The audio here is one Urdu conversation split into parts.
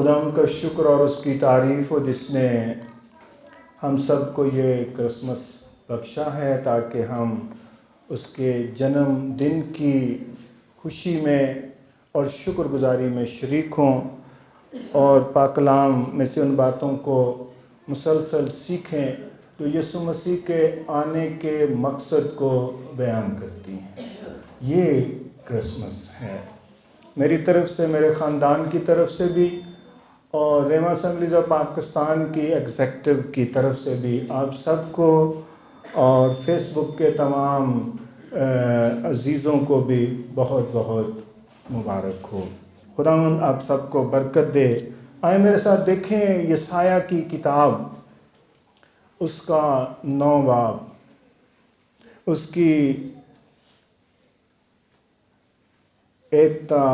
خدا ان کا شکر اور اس کی تعریف ہو جس نے ہم سب کو یہ کرسمس بخشا ہے تاکہ ہم اس کے جنم دن کی خوشی میں اور شکر گزاری میں شریک ہوں اور پاک کلام میں سے ان باتوں کو مسلسل سیکھیں جو یسوع مسیح کے آنے کے مقصد کو بیان کرتی ہیں۔ یہ کرسمس ہے میری طرف سے، میرے خاندان کی طرف سے بھی، اور ریما اسمبلیز آف پاکستان کی ایگزیکٹو کی طرف سے بھی آپ سب کو، اور فیس بک کے تمام عزیزوں کو بھی بہت بہت مبارک ہو۔ خداوند آپ سب کو برکت دے۔ آئے میرے ساتھ دیکھیں یسایہ کی کتاب، اس کا 9 باب، اس کی 1 تا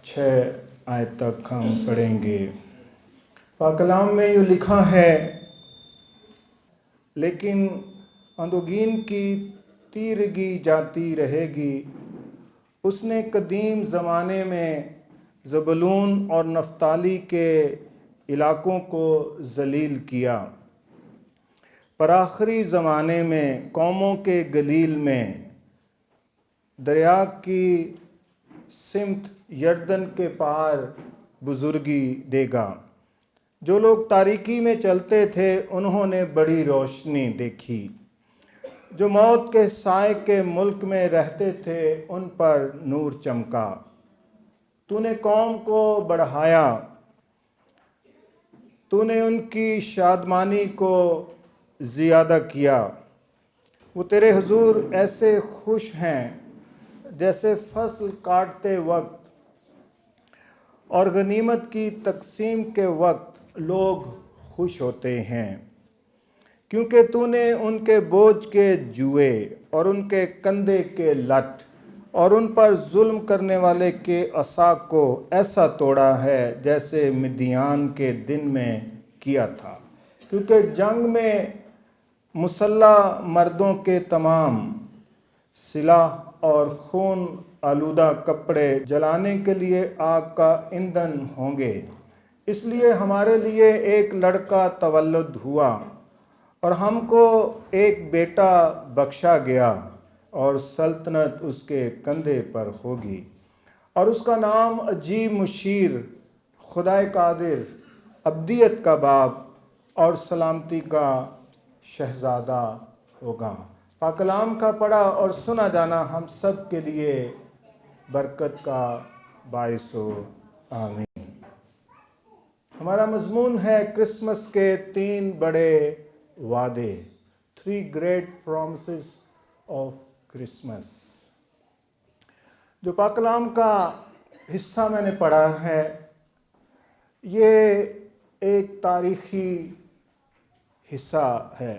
6 آیت تک ہم پڑھیں گے۔ پاک کلام میں یہ لکھا ہے، لیکن اندوہگین کی تیرگی جاتی رہے گی، اس نے قدیم زمانے میں زبولون اور نفتالی کے علاقوں کو ذلیل کیا، پر آخری زمانے میں قوموں کے گلیل میں دریا کی سمت یردن کے پار بزرگی دے گا۔ جو لوگ تاریکی میں چلتے تھے انہوں نے بڑی روشنی دیکھی، جو موت کے سائے کے ملک میں رہتے تھے ان پر نور چمکا۔ تو نے قوم کو بڑھایا، تو نے ان کی شادمانی کو زیادہ کیا۔ وہ تیرے حضور ایسے خوش ہیں جیسے فصل کاٹتے وقت اور غنیمت کی تقسیم کے وقت لوگ خوش ہوتے ہیں، کیونکہ تو نے ان کے بوجھ کے جوئے اور ان کے کندھے کے لٹ اور ان پر ظلم کرنے والے کے عصا کو ایسا توڑا ہے جیسے مدیان کے دن میں کیا تھا، کیونکہ جنگ میں مسلح مردوں کے تمام سلاح اور خون آلودہ کپڑے جلانے کے لیے آگ کا ایندھن ہوں گے۔ اس لیے ہمارے لیے ایک لڑکا تولد ہوا اور ہم کو ایک بیٹا بخشا گیا، اور سلطنت اس کے کندھے پر ہوگی، اور اس کا نام عجیب مشیر، خدائے قادر، ابدیت کا باپ اور سلامتی کا شہزادہ ہوگا۔ پاک کلام کا پڑھا اور سنا جانا ہم سب کے لیے برکت کا باعث ہو، آمین۔ ہمارا مضمون ہے کرسمس کے 3 بڑے وعدے، 3 great promises of Christmas۔ جو پاک کلام کا حصہ میں نے پڑھا ہے یہ ایک تاریخی حصہ ہے۔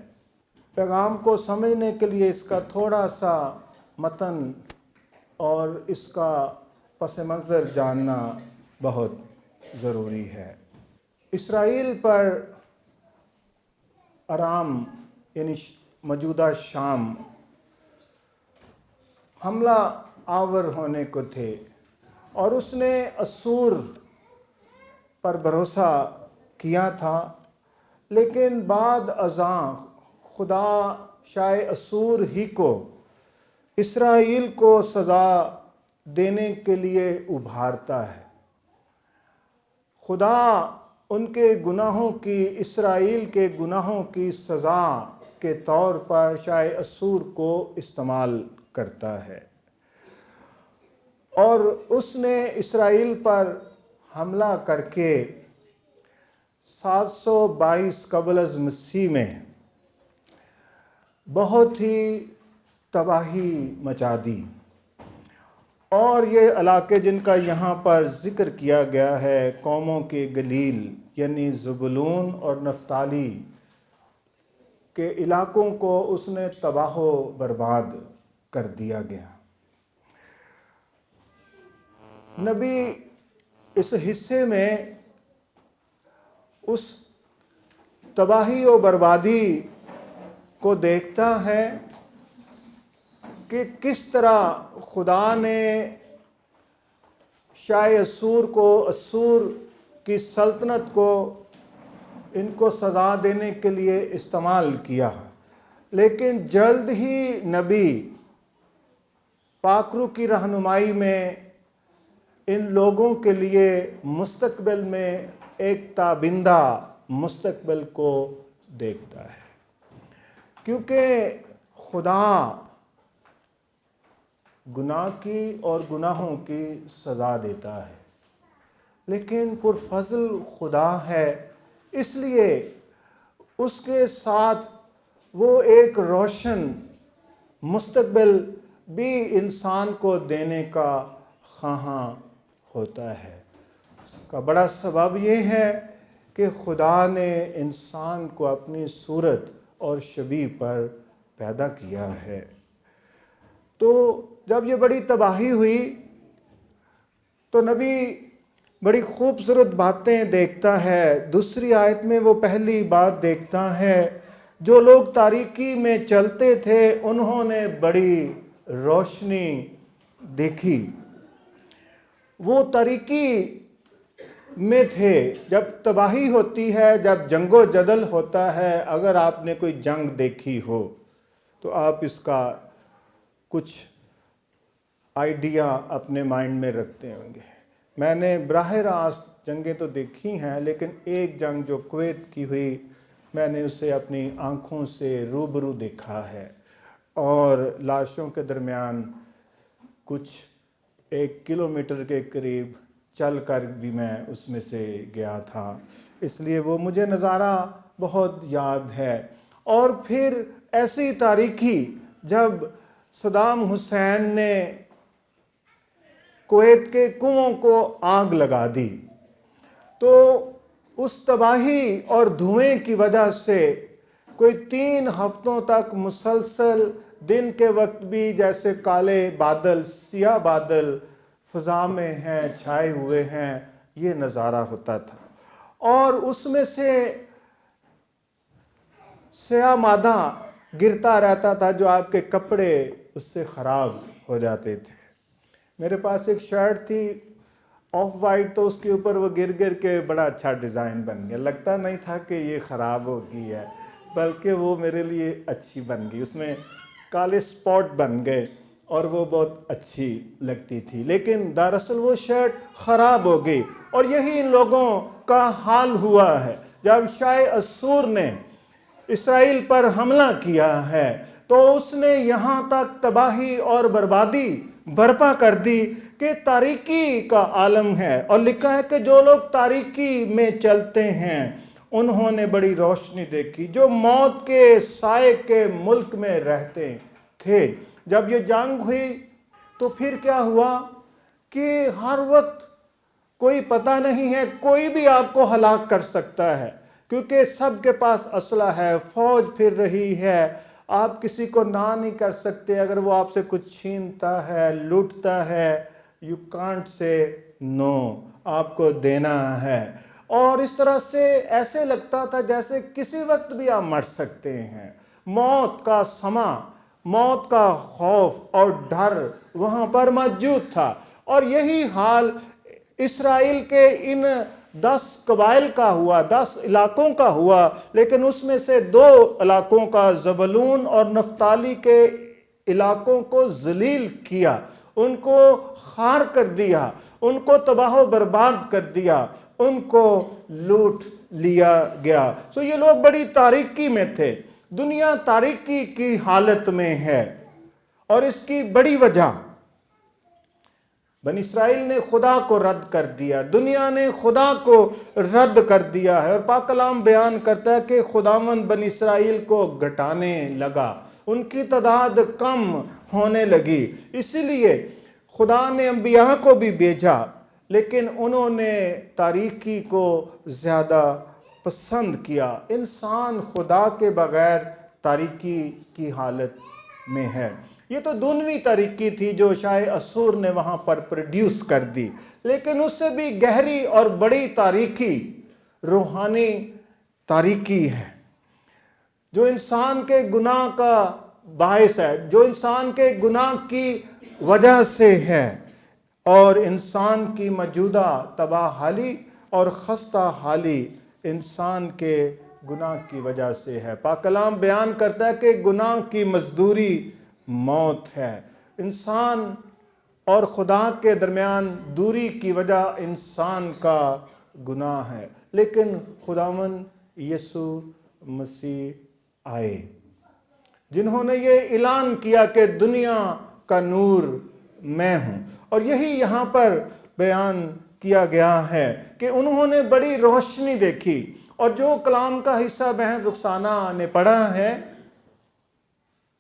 پیغام کو سمجھنے کے لیے اس کا تھوڑا سا متن اور اس کا پس منظر جاننا بہت ضروری ہے۔ اسرائیل پر ارام یعنی موجودہ شام حملہ آور ہونے کو تھے، اور اس نے اسور پر بھروسہ کیا تھا، لیکن بعد ازاں خدا شاہ اسور ہی کو اسرائیل کو سزا دینے کے لیے ابھارتا ہے۔ خدا ان کے گناہوں کی، اسرائیل کے گناہوں کی سزا کے طور پر شاہ اسور کو استعمال کرتا ہے، اور اس نے اسرائیل پر حملہ کر کے 722 قبل از مسیح میں بہت ہی تباہی مچا دی، اور یہ علاقے جن کا یہاں پر ذکر کیا گیا ہے قوموں کے گلیل یعنی زبولون اور نفتالی کے علاقوں کو اس نے تباہ و برباد کر دیا گیا۔ نبی اس حصے میں اس تباہی و بربادی کو دیکھتا ہے کہ کس طرح خدا نے شاہ اسور کو اسور کی سلطنت کو ان کو سزا دینے کے لیے استعمال کیا، لیکن جلد ہی نبی پاک روح کی رہنمائی میں ان لوگوں کے لیے مستقبل میں ایک تابندہ مستقبل کو دیکھتا ہے، کیونکہ خدا گناہ کی اور گناہوں کی سزا دیتا ہے، لیکن پرفضل خدا ہے، اس لیے اس کے ساتھ وہ ایک روشن مستقبل بھی انسان کو دینے کا خواہاں ہوتا ہے۔ اس کا بڑا سبب یہ ہے کہ خدا نے انسان کو اپنی صورت اور شبیہ پر پیدا کیا ہے۔ تو جب یہ بڑی تباہی ہوئی تو نبی بڑی خوبصورت باتیں دیکھتا ہے۔ دوسری آیت میں وہ پہلی بات دیکھتا ہے، جو لوگ تاریکی میں چلتے تھے انہوں نے بڑی روشنی دیکھی۔ وہ تاریکی میں تھے، جب تباہی ہوتی ہے، جب جنگ و جدل ہوتا ہے، اگر آپ نے کوئی جنگ دیکھی ہو تو آپ اس کا کچھ آئیڈیا اپنے مائنڈ میں رکھتے ہوں گے۔ میں نے براہ راست جنگیں تو دیکھی ہیں، لیکن ایک جنگ جو کویت کی ہوئی، میں نے اسے اپنی آنکھوں سے روبرو دیکھا ہے، اور لاشوں کے درمیان کچھ 1 کلومیٹر کے قریب چل کر بھی میں اس میں سے گیا تھا، اس لیے وہ مجھے نظارہ بہت یاد ہے۔ اور پھر ایسی تاریکی جب صدام حسین نے کویت کے کنووں کو آگ لگا دی، تو اس تباہی اور دھوئیں کی وجہ سے کوئی 3 ہفتوں تک مسلسل دن کے وقت بھی جیسے کالے بادل، سیاہ بادل فضا میں ہیں، چھائے ہوئے ہیں، یہ نظارہ ہوتا تھا، اور اس میں سے سیاہ مادہ گرتا رہتا تھا جو آپ کے کپڑے اس سے خراب ہو جاتے تھے۔ میرے پاس ایک شرٹ تھی آف وائٹ، تو اس کے اوپر وہ گر گر کے بڑا اچھا ڈیزائن بن گیا، لگتا نہیں تھا کہ یہ خراب ہو گئی ہے، بلکہ وہ میرے لیے اچھی بن گئی، اس میں کالے سپاٹ بن گئے اور وہ بہت اچھی لگتی تھی، لیکن دراصل وہ شرٹ خراب ہو گئی۔ اور یہی ان لوگوں کا حال ہوا ہے۔ جب شاہ اسور نے اسرائیل پر حملہ کیا ہے تو اس نے یہاں تک تباہی اور بربادی برپا کر دی کہ تاریکی کا عالم ہے، اور لکھا ہے کہ جو لوگ تاریکی میں چلتے ہیں انہوں نے بڑی روشنی دیکھی، جو موت کے سائے کے ملک میں رہتے تھے۔ جب یہ جنگ ہوئی تو پھر کیا ہوا کہ ہر وقت کوئی پتہ نہیں ہے، کوئی بھی آپ کو ہلاک کر سکتا ہے، کیونکہ سب کے پاس اسلحہ ہے، فوج پھر رہی ہے، آپ کسی کو نہ نہیں کر سکتے اگر وہ آپ سے کچھ چھینتا ہے، لوٹتا ہے، you can't say no، آپ کو دینا ہے۔ اور اس طرح سے ایسے لگتا تھا جیسے کسی وقت بھی آپ مر سکتے ہیں۔ موت کا سما، موت کا خوف اور ڈر وہاں پر موجود تھا، اور یہی حال اسرائیل کے ان 10 قبائل کا ہوا، 10 علاقوں کا ہوا، لیکن اس میں سے 2 علاقوں کا، زبلون اور نفتالی کے علاقوں کو ذلیل کیا، ان کو خار کر دیا، ان کو تباہ و برباد کر دیا، ان کو لوٹ لیا گیا۔ سو یہ لوگ بڑی تاریکی میں تھے، دنیا تاریکی کی حالت میں ہے، اور اس کی بڑی وجہ بنی اسرائیل نے خدا کو رد کر دیا، دنیا نے خدا کو رد کر دیا ہے۔ اور پاک کلام بیان کرتا ہے کہ خداوند بنی اسرائیل کو گھٹانے لگا، ان کی تعداد کم ہونے لگی، اسی لیے خدا نے انبیاء کو بھی بھیجا، لیکن انہوں نے تاریکی کو زیادہ پسند کیا۔ انسان خدا کے بغیر تاریکی کی حالت میں ہے۔ یہ تو دنوی تاریکی تھی جو شاہ اسور نے وہاں پر پروڈیوس کر دی، لیکن اس سے بھی گہری اور بڑی تاریکی روحانی تاریکی ہے، جو انسان کے گناہ کا باعث ہے، جو انسان کے گناہ کی وجہ سے ہے، اور انسان کی موجودہ تباہ حالی اور خستہ حالی انسان کے گناہ کی وجہ سے ہے۔ پاک کلام بیان کرتا ہے کہ گناہ کی مزدوری موت ہے۔ انسان اور خدا کے درمیان دوری کی وجہ انسان کا گناہ ہے، لیکن خداوند یسوع مسیح آئے، جنہوں نے یہ اعلان کیا کہ دنیا کا نور میں ہوں، اور یہی یہاں پر بیان کیا گیا ہے کہ انہوں نے بڑی روشنی دیکھی۔ اور جو کلام کا حصہ بہن رخسانہ نے پڑھا ہے،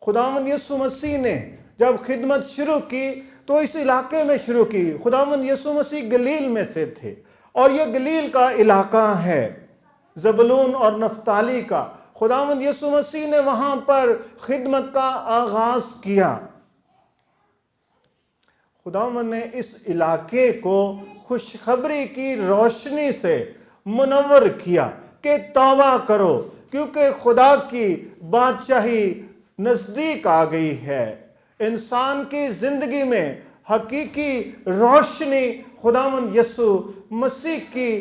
خداوند یسوع مسیح نے جب خدمت شروع کی تو اس علاقے میں شروع کی۔ خداوند یسوع مسیح گلیل میں سے تھے، اور یہ گلیل کا علاقہ ہے، زبلون اور نفتالی کا۔ خداوند یسوع مسیح نے وہاں پر خدمت کا آغاز کیا۔ خداوند نے اس علاقے کو خوشخبری کی روشنی سے منور کیا کہ توبہ کرو، کیونکہ خدا کی بادشاہی نزدیک آ گئی ہے۔ انسان کی زندگی میں حقیقی روشنی خداوند یسوع مسیح کی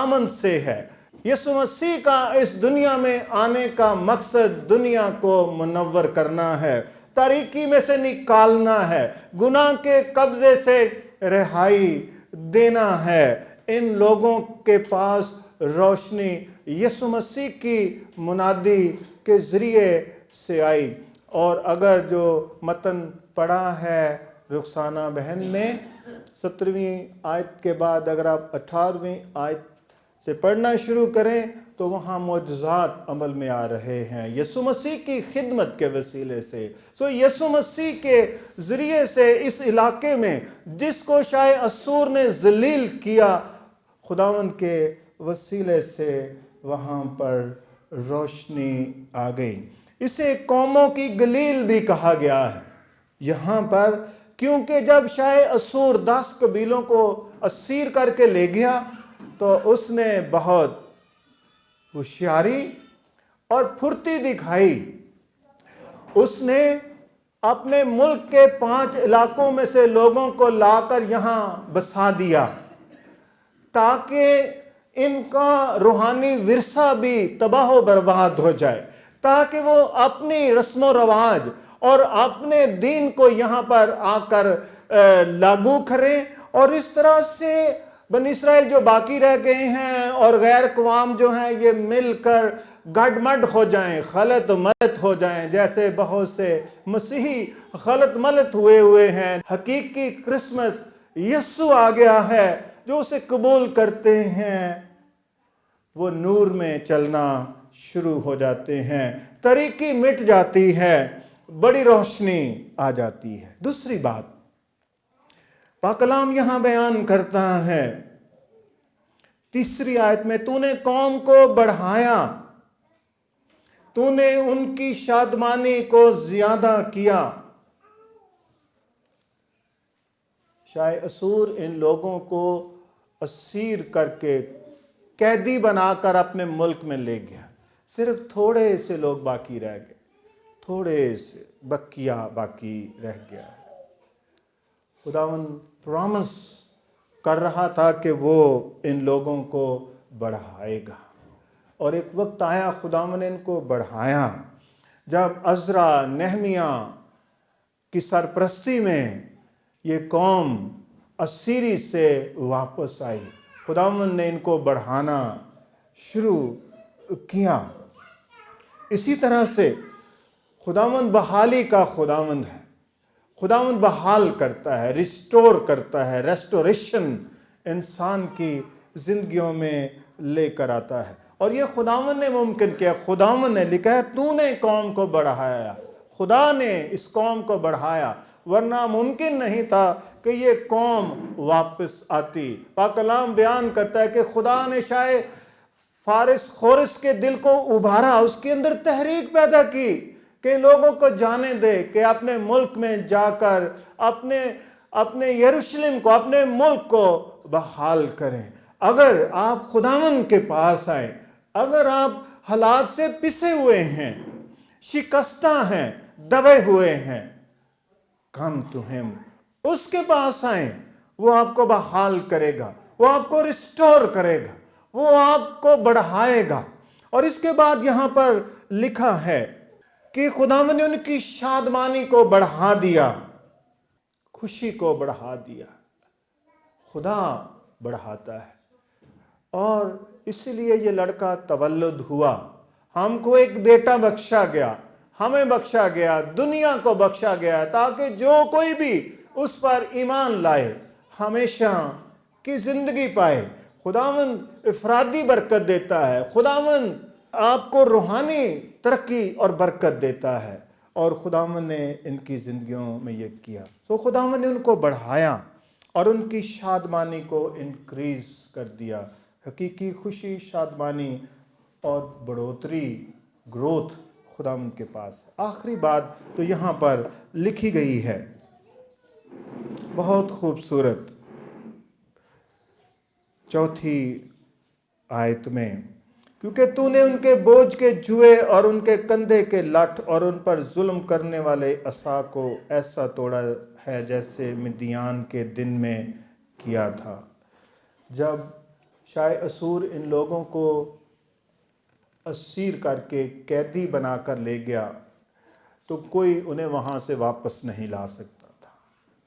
آمد سے ہے۔ یسوع مسیح کا اس دنیا میں آنے کا مقصد دنیا کو منور کرنا ہے، تاریکی میں سے نکالنا ہے، گناہ کے قبضے سے رہائی دینا ہے۔ ان لوگوں کے پاس روشنی یسوع مسیح کی منادی کے ذریعے سے آئی۔ اور اگر جو متن پڑھا ہے رخسانہ بہن نے 17ویں آیت کے بعد، اگر آپ 18ویں آیت سے پڑھنا شروع کریں تو وہاں معجزات عمل میں آ رہے ہیں یسوع مسیح کی خدمت کے وسیلے سے۔ یسوع مسیح کے ذریعے سے اس علاقے میں جس کو شاہ اسور نے ذلیل کیا، خداوند کے وسیلے سے وہاں پر روشنی آ گئی۔ اسے قوموں کی گلیل بھی کہا گیا ہے یہاں پر، کیونکہ جب شاہ اسور 10 قبیلوں کو اسیر کر کے لے گیا تو اس نے بہت ہوشیاری اور پھرتی دکھائی۔ اس نے اپنے ملک کے 5 علاقوں میں سے لوگوں کو لا کر یہاں بسا دیا، تاکہ ان کا روحانی ورثہ بھی تباہ و برباد ہو جائے، تاکہ وہ اپنی رسم و رواج اور اپنے دین کو یہاں پر آ کر لاگو کریں، اور اس طرح سے بنی اسرائیل جو باقی رہ گئے ہیں اور غیر اقوام جو ہیں یہ مل کر گڈ مڈ ہو جائیں، خلط ملط ہو جائیں، جیسے بہت سے مسیحی خلط ملط ہوئے ہیں۔ حقیقی کرسمس یسوع آ گیا ہے، جو اسے قبول کرتے ہیں وہ نور میں چلنا شروع ہو جاتے ہیں، تاریکی مٹ جاتی ہے، بڑی روشنی آ جاتی ہے۔ دوسری بات پاک کلام یہاں بیان کرتا ہے 3 آیت میں، تو نے قوم کو بڑھایا، تو نے ان کی شادمانی کو زیادہ کیا۔ شاہ اسور ان لوگوں کو اسیر کر کے قیدی بنا کر اپنے ملک میں لے گیا، صرف تھوڑے سے لوگ باقی رہ گئے، تھوڑے سے بقیہ باقی رہ گیا۔ خداوند پرامس کر رہا تھا کہ وہ ان لوگوں کو بڑھائے گا، اور ایک وقت آیا خداوند نے ان کو بڑھایا جب عزرا نہمیہ کی سرپرستی میں یہ قوم اسیری سے واپس آئی۔ خداوند نے ان کو بڑھانا شروع کیا۔ اسی طرح سے خداوند بحالی کا خداوند ہے، خداوند بحال کرتا ہے، ریسٹور کرتا ہے، ریسٹوریشن انسان کی زندگیوں میں لے کر آتا ہے، اور یہ خداوند نے ممکن کیا۔ خداوند نے لکھا ہے تو نے قوم کو بڑھایا، خدا نے اس قوم کو بڑھایا، ورنہ ممکن نہیں تھا کہ یہ قوم واپس آتی۔ پاک کلام بیان کرتا ہے کہ خدا نے شاہ فارس خورس کے دل کو ابھارا، اس کے اندر تحریک پیدا کی کہ لوگوں کو جانے دے کہ اپنے ملک میں جا کر اپنے یروشلم کو، اپنے ملک کو بحال کریں۔ اگر آپ خداوند کے پاس آئیں، اگر آپ حالات سے پسے ہوئے ہیں، شکستہ ہیں، دبے ہوئے ہیں، come to him، اس کے پاس آئیں، وہ آپ کو بحال کرے گا، وہ آپ کو ریسٹور کرے گا، وہ آپ کو بڑھائے گا۔ اور اس کے بعد یہاں پر لکھا ہے کہ خداوند نے ان کی شادمانی کو بڑھا دیا، خوشی کو بڑھا دیا۔ خدا بڑھاتا ہے، اور اس لیے یہ لڑکا تولد ہوا۔ ہم کو ایک بیٹا بخشا گیا، ہمیں بخشا گیا، دنیا کو بخشا گیا، تاکہ جو کوئی بھی اس پر ایمان لائے ہمیشہ کی زندگی پائے۔ خداوند افرادی برکت دیتا ہے، خداوند آپ کو روحانی ترقی اور برکت دیتا ہے، اور خداوند نے ان کی زندگیوں میں یہ کیا۔ تو خداوند نے ان کو بڑھایا اور ان کی شادمانی کو انکریز کر دیا۔ حقیقی خوشی، شادمانی اور بڑھوتری، گروتھ خداوند کے پاس ہے۔ آخری بات تو یہاں پر لکھی گئی ہے، بہت خوبصورت، 4 آیت میں، کیونکہ تو نے ان کے بوجھ کے جوئے اور ان کے کندھے کے لٹ اور ان پر ظلم کرنے والے عصا کو ایسا توڑا ہے جیسے مدیان کے دن میں کیا تھا۔ جب شاہ اسور ان لوگوں کو اسیر کر کے قیدی بنا کر لے گیا تو کوئی انہیں وہاں سے واپس نہیں لا سکتا تھا۔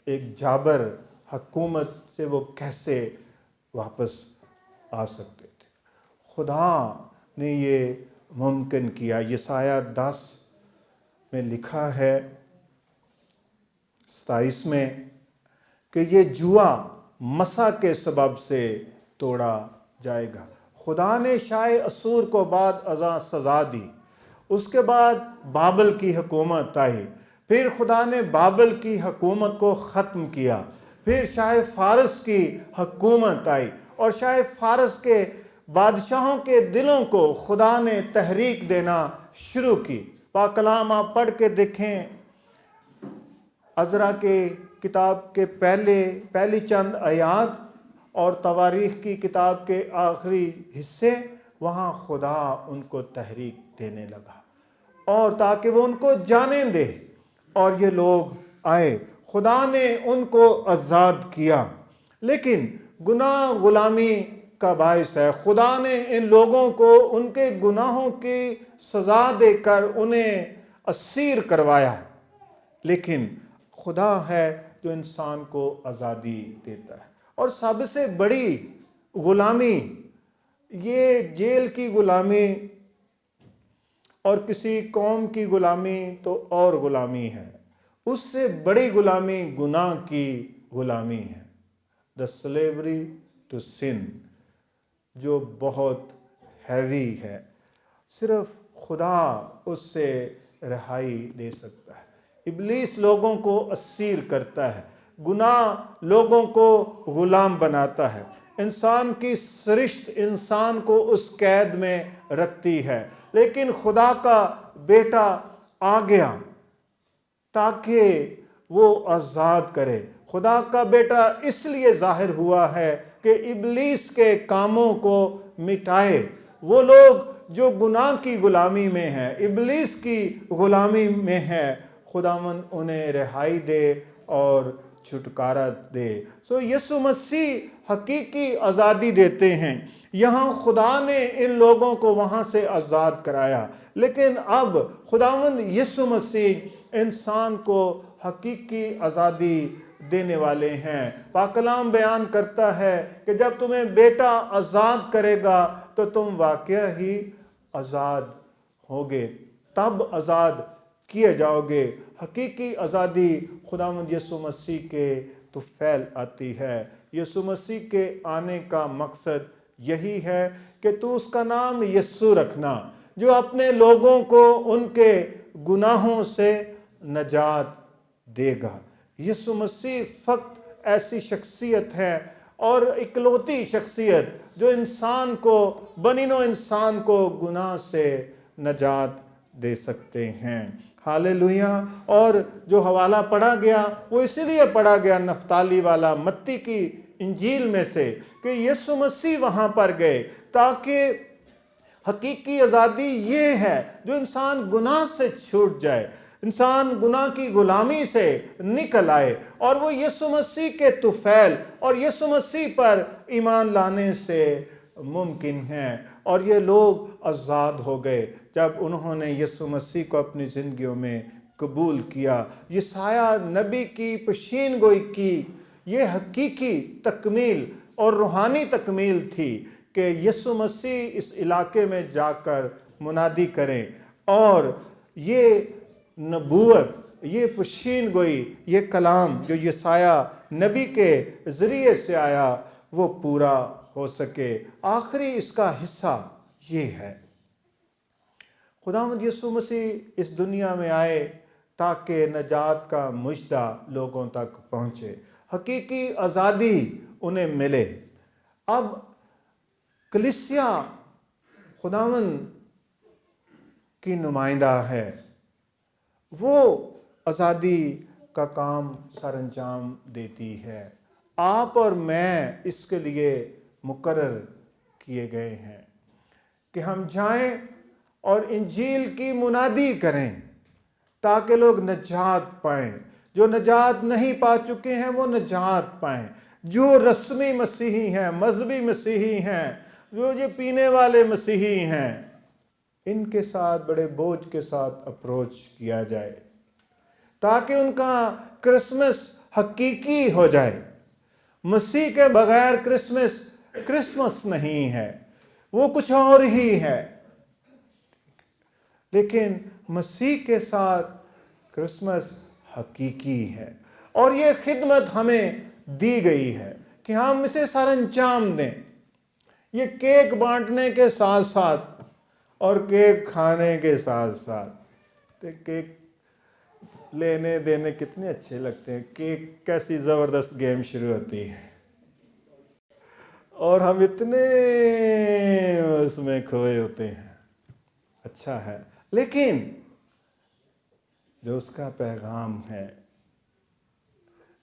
ایک جابر حکومت سے وہ کیسے واپس آ سکتے تھے؟ خدا نے یہ ممکن کیا۔ یسایہ 10 میں لکھا ہے 27 میں کہ یہ جوا مسا کے سبب سے توڑا جائے گا۔ خدا نے شاہ اسور کو بعد ازاں سزا دی، اس کے بعد بابل کی حکومت آئی، پھر خدا نے بابل کی حکومت کو ختم کیا، پھر شاہ فارس کی حکومت آئی، اور شاہ فارس کے بادشاہوں کے دلوں کو خدا نے تحریک دینا شروع کی۔ پاک کلام آپ پڑھ کے دیکھیں، عزرا کے کتاب کے پہلی چند آیات اور تواریخ کی کتاب کے آخری حصے، وہاں خدا ان کو تحریک دینے لگا، اور تاکہ وہ ان کو جانے دے، اور یہ لوگ آئے۔ خدا نے ان کو آزاد کیا، لیکن گناہ غلامی کا باعث ہے۔ خدا نے ان لوگوں کو ان کے گناہوں کی سزا دے کر انہیں اسیر کروایا، لیکن خدا ہے جو انسان کو آزادی دیتا ہے۔ اور سب سے بڑی غلامی، یہ جیل کی غلامی اور کسی قوم کی غلامی تو اور غلامی ہے، اس سے بڑی غلامی گناہ کی غلامی ہے، the slavery to sin، جو بہت ہیوی ہے۔ صرف خدا اس سے رہائی دے سکتا ہے۔ ابلیس لوگوں کو اسیر کرتا ہے، گناہ لوگوں کو غلام بناتا ہے، انسان کی سرشت انسان کو اس قید میں رکھتی ہے، لیکن خدا کا بیٹا آ گیا تاکہ وہ آزاد کرے۔ خدا کا بیٹا اس لیے ظاہر ہوا ہے کہ ابلیس کے کاموں کو مٹائے۔ وہ لوگ جو گناہ کی غلامی میں ہیں، ابلیس کی غلامی میں ہیں، خداوند انہیں رہائی دے اور چھٹکارا دے۔ سو یسوع مسیح حقیقی آزادی دیتے ہیں۔ یہاں خدا نے ان لوگوں کو وہاں سے آزاد کرایا، لیکن اب خداوند یسوع مسیح انسان کو حقیقی آزادی دینے والے ہیں۔ پاک کلام بیان کرتا ہے کہ جب تمہیں بیٹا آزاد کرے گا تو تم واقعہ ہی آزاد ہوگے، تب آزاد کیے جاؤ گے۔ حقیقی آزادی خداوند یسوع مسیح کے طفیل آتی ہے۔ یسوع مسیح کے آنے کا مقصد یہی ہے کہ تو اس کا نام یسوع رکھنا، جو اپنے لوگوں کو ان کے گناہوں سے نجات دے گا۔ یسوع مسیح فقط ایسی شخصیت ہے اور اکلوتی شخصیت جو انسان کو، بنی نوع انسان کو گناہ سے نجات دے سکتے ہیں۔ ہاللویہ۔ اور جو حوالہ پڑھا گیا وہ اسی لیے پڑھا گیا نفتالی والا متی کی انجیل میں سے کہ یسوع مسیح وہاں پر گئے تاکہ حقیقی آزادی یہ ہے جو انسان گناہ سے چھوٹ جائے، انسان گناہ کی غلامی سے نکل آئے اور وہ یسوع مسیح کے طفیل اور یسوع مسیح پر ایمان لانے سے ممکن ہے، اور یہ لوگ آزاد ہو گئے جب انہوں نے یسوع مسیح کو اپنی زندگیوں میں قبول کیا۔ یسایہ نبی کی پیشین گوئی کی یہ حقیقی تکمیل اور روحانی تکمیل تھی کہ یسوع مسیح اس علاقے میں جا کر منادی کریں، اور یہ نبوت، یہ پیشین گوئی، یہ کلام جو یسایہ نبی کے ذریعے سے آیا وہ پورا ہو سکے۔ آخری اس کا حصہ یہ ہے، خداوند یسوع مسیح اس دنیا میں آئے تاکہ نجات کا مژدہ لوگوں تک پہنچے، حقیقی آزادی انہیں ملے۔ اب کلیسیا خداوند کی نمائندہ ہے، وہ آزادی کا کام سر انجام دیتی ہے۔ آپ اور میں اس کے لیے مقرر کیے گئے ہیں کہ ہم جائیں اور انجیل کی منادی کریں تاکہ لوگ نجات پائیں، جو نجات نہیں پا چکے ہیں وہ نجات پائیں، جو رسمی مسیحی ہیں، مذہبی مسیحی ہیں، جو یہ پینے والے مسیحی ہیں، ان کے ساتھ بڑے بوجھ کے ساتھ اپروچ کیا جائے تاکہ ان کا کرسمس حقیقی ہو جائے۔ مسیح کے بغیر کرسمس نہیں ہے، وہ کچھ اور ہی ہے، لیکن مسیح کے ساتھ کرسمس حقیقی ہے، اور یہ خدمت ہمیں دی گئی ہے کہ ہم اسے سر انجام دیں۔ یہ کیک بانٹنے کے ساتھ ساتھ اور کیک کھانے کے ساتھ ساتھ، کیک لینے دینے کتنے اچھے لگتے ہیں، کیک کیسی زبردست گیم شروع ہوتی ہے اور ہم اتنے اس میں کھوئے ہوتے ہیں، اچھا ہے، لیکن جو اس کا پیغام ہے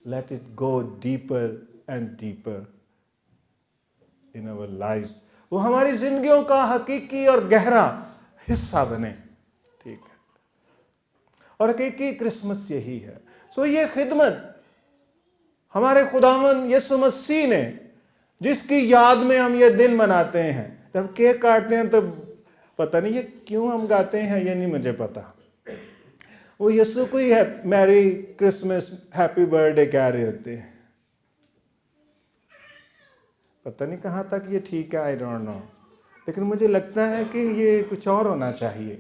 let it go deeper and deeper in our lives، وہ ہماری زندگیوں کا حقیقی اور گہرا حصہ بنے، ٹھیک ہے، اور حقیقی کرسمس یہی ہے۔ سو یہ خدمت ہمارے خداوند یسوع مسیح نے، جس کی یاد میں ہم یہ دن مناتے ہیں، جب کیک کاٹتے ہیں تو پتہ نہیں یہ کیوں ہم گاتے ہیں، یہ نہیں مجھے پتا، وہ یسوع کو ہی میری کرسمس ہیپی برتھ ڈے کہہ رہے ہوتے ہیں، پتہ نہیں کہاں تک یہ ٹھیک ہے، آئی ڈونٹ نو، لیکن مجھے لگتا ہے کہ یہ کچھ اور ہونا چاہیے۔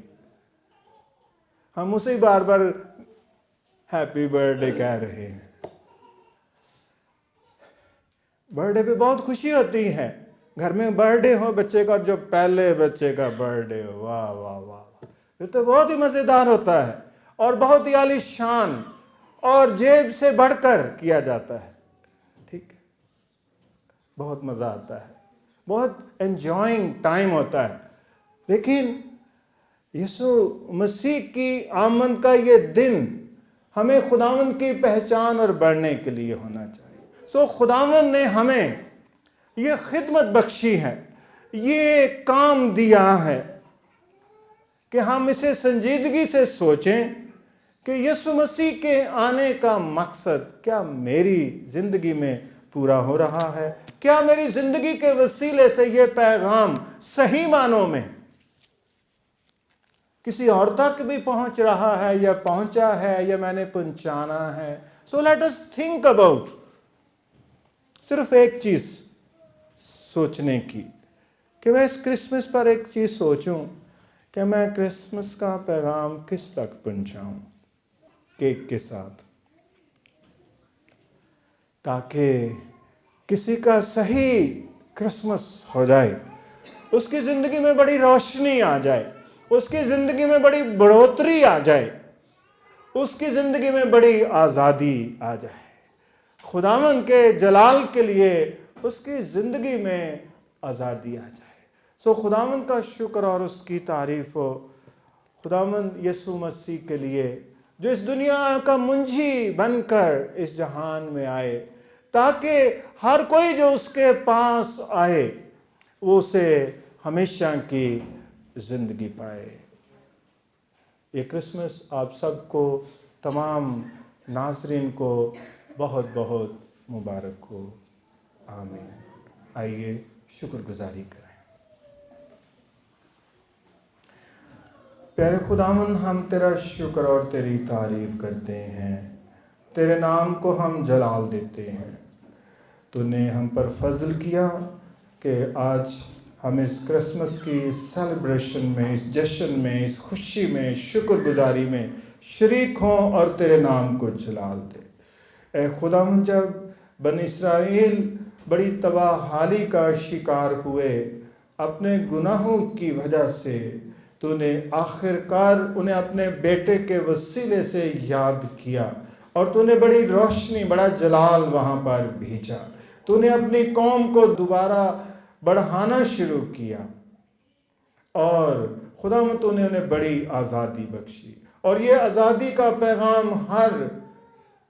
ہم اسے بار بار ہیپی برتھ ڈے کہہ رہے ہیں۔ برتھ ڈے پہ بہت خوشی ہوتی ہے، گھر میں برتھ ڈے ہو بچے کا، جو پہلے بچے کا برتھ ڈے ہو، واہ واہ واہ، یہ تو بہت ہی مزیدار ہوتا ہے اور بہت ہی عالی شان اور جیب سے بڑھ کر کیا جاتا ہے، ٹھیک ہے، بہت مزہ آتا ہے، بہت انجوائنگ ٹائم ہوتا ہے، لیکن یسوع مسیح کی آمد کا یہ دن ہمیں خداوند کی پہچان اور بڑھنے کے لیے ہونا چاہیے۔ سو خداوند نے ہمیں یہ خدمت بخشی ہے، یہ کام دیا ہے کہ ہم اسے سنجیدگی سے سوچیں کہ یسوع مسیح کے آنے کا مقصد کیا میری زندگی میں پورا ہو رہا ہے، کیا میری زندگی کے وسیلے سے یہ پیغام صحیح معنوں میں کسی اور تک بھی پہنچ رہا ہے یا پہنچا ہے یا میں نے پہنچانا ہے۔ So let us think about، صرف ایک چیز سوچنے کی کہ میں اس کرسمس پر ایک چیز سوچوں کہ میں کرسمس کا پیغام کس تک پہنچاؤں کیک کے ساتھ، تاکہ کسی کا صحیح کرسمس ہو جائے، اس کی زندگی میں بڑی روشنی آ جائے، اس کی زندگی میں بڑی بڑھوتری آ جائے، اس کی زندگی میں بڑی آزادی آ جائے، خداوند کے جلال کے لیے اس کی زندگی میں آزادی آ جائے۔ سو خداوند کا شکر اور اس کی تعریف ہو خداوند یسوع مسیح کے لیے، جو اس دنیا کا منجی بن کر اس جہان میں آئے تاکہ ہر کوئی جو اس کے پاس آئے وہ اسے ہمیشہ کی زندگی پائے۔ یہ کرسمس آپ سب کو، تمام ناظرین کو بہت بہت مبارک ہو۔ آمین۔ آئیے شکر گزاری کریں۔ پیارے خداوند، ہم تیرا شکر اور تیری تعریف کرتے ہیں، تیرے نام کو ہم جلال دیتے ہیں۔ تو نے ہم پر فضل کیا کہ آج ہم اس کرسمس کی سیلیبریشن میں، اس جشن میں، اس خوشی میں، شکر گزاری میں شریک ہوں اور تیرے نام کو جلال دے۔ اے خداوند، جب بنی اسرائیل بڑی تباہ حالی کا شکار ہوئے اپنے گناہوں کی وجہ سے، تو نے آخر کار انہیں اپنے بیٹے کے وسیلے سے یاد کیا اور تو نے بڑی روشنی، بڑا جلال وہاں پر بھیجا۔ تو نے اپنی قوم کو دوبارہ بڑھانا شروع کیا اور خداوند تو نے انہیں بڑی آزادی بخشی، اور یہ آزادی کا پیغام ہر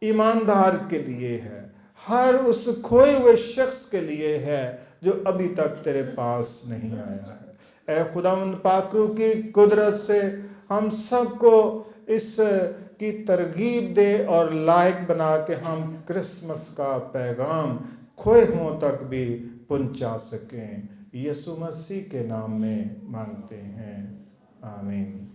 ایماندار کے لیے ہے، ہر اس کھوئے ہوئے شخص کے لیے ہے جو ابھی تک تیرے پاس نہیں آیا ہے۔ اے خداوند، پاک روح کی قدرت سے ہم سب کو اس کی ترغیب دے اور لائق بنا کہ ہم کرسمس کا پیغام کھوئے ہوں تک بھی پہنچا سکیں۔ یسوع مسیح کے نام میں مانگتے ہیں، آمین۔